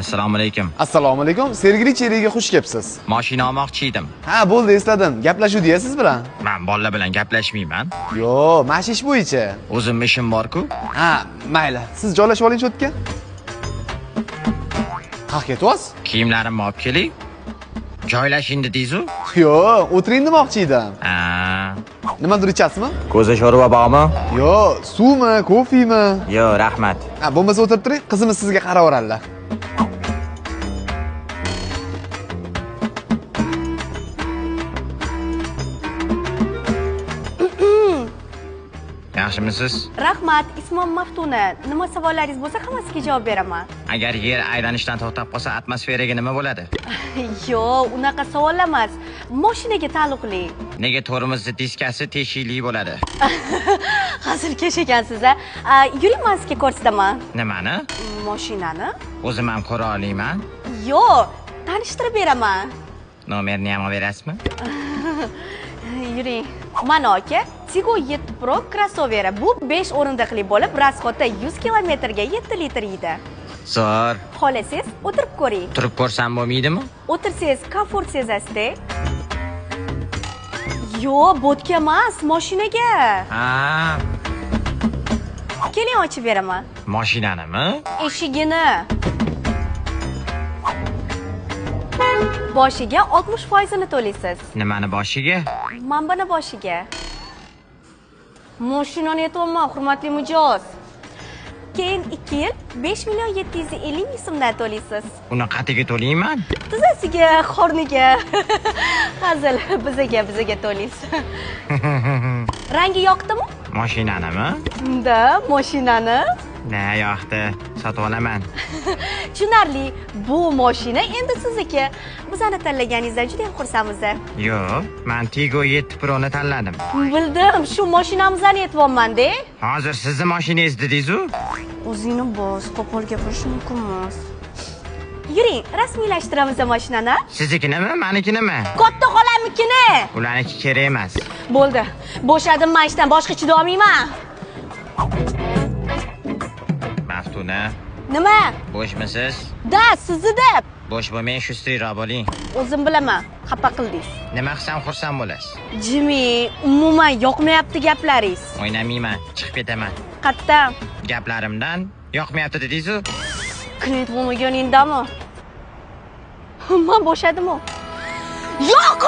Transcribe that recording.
Assalomu alaykum. Assalomu alaykum. Sergeli cheriga xush kelibsiz. Mashina olmoqchi edim. Ha, bo'ldi, esladim. Gaplashuvdi siz bilan. Men bolalar bilan gaplashmayman. Yo, mana shu ish bo'yicha. O'zim ishim bor-ku. Ha, mayli. Siz joylashib oling o'tga. Qaq ketyapsiz? Kiyimlarimni olib keling. Joylashing dedingiz-ku? Yo, o'tiring demoqchi edim. Ha. Nimadir ichasizmi? Ko'za sho'rva bormi? Yo, suvmi, kofemi? Yo, rahmat. Ha, bo'lmasa o'tirib turing, qizimiz sizga qarab o'radilar. Yaxshimisiz? Rahmat, ismim Maftuna. Nima savollaringiz bo'lsa, hammasiga javob beraman. Agar yer aylanishdan to'xtab qolsa, atmosferaga nima bo'ladi? Yo, unaqa savol emas. Mashinaga taalluqli. Nega tormozni diskasi teshikli bo'ladi? Hazilkash ekansiz a. Yuring, men sizga ko'rsataman. Nimani? Mashinani? O'zim ham ko'ra olmayman. Yo, tanishtirib beraman. Nomerni ham berasizmi? Yuring. Mana aka, Tigo 7 Pro crossover. Bu 5 o'rindiqli bo'lib, rasxoti 100 kilometrga 7 litr yeydi. Zo'r. Xohlasangiz, o'tirib ko'ring. Turib ko'rsam bo'lmaydimi? O'tirsangiz komfort sezasizda. Yo, bo'tga emas, mashinaga. Ha. Keling, ochib beraman. Mashinanimi? Eshigini. Boshiga 60% to'laysiz. Nimani boshiga? Manbani boshiga. Mashinani aytayapman, hurmatli mijoz. Keyin 2 yil 5 million 750 ming so'mdan to'laysiz. Uni qatiga to'layman. Tizasiga, qorniga. Hazil, bizaga to'laysiz. Rangi yoqdimi? Mashinanimi? Da, mashinani. Ne yoqdi, sotib olaman. Tushunarli, bu mashina endi sizniki. Bizani tanlaganingizdan juda ham xursandmiz. Yo'q, men Tigo 7 Pro'ni tanladim. Bildim, shu mashinamizni aytyapman-da. Hozir sizni mashinangiz dedingiz-ku? O'zingni bos, qo'pol gapirish mumkin emas. Yuring, rasmiylashtiramiz mashinani. Siznikinimi, menikinimi? Katta xolamnikini. Ularniki kerak emas. Bo'ldi. Bo'shadim, men ishdan boshqa chiday olmayman. Maftuna. Nima? Bo'shmisiz? Da, sizni deb. Bo'sh bo'lmang, shustroq bo'ling. O'zim bilaman, xafa qildingiz. Nima qilsam xursand bo'lasiz? Jimi, umuman yoqmayapti gaplaringiz. O'ynamayman, chiqib ketaman. Qattan. Gaplarimdan yoqmayapti dedingiz-ku? Klient bo'lmaganingdami? Men bo'shadim-ku. Yo'q!